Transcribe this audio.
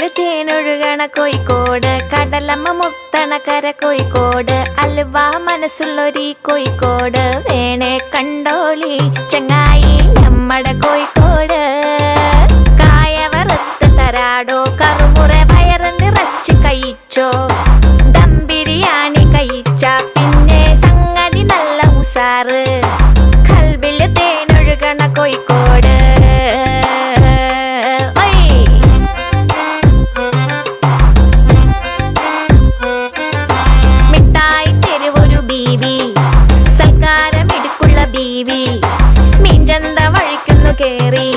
കൽബില് തേനൊഴുകണ കോഴിക്കോട്, കടലമ്മ മുത്തണ കര കോഴിക്കോട്, അലുവ മനസ്സുള്ളൊരീ കോഴിക്കോട്, വേണേ കണ്ടോളി ചങ്ങായി നമ്മടെ കോഴിക്കോട്. കായ വറുത്ത് തരാടോ, കറുമുറ വയറ് നിറച്ച് കഴിച്ചോ, ദം ബിരിയാണി കഴിച്ച പിന്നെ സംഗതി നല്ല ഉസാറ്. കൽബില് തേനൊഴുകണ കോഴിക്കോട്. സൽക്കാരമിടുക്കുള്ള ബീവി മീൻചന്ത വഴിക്കുന്നു കേറി,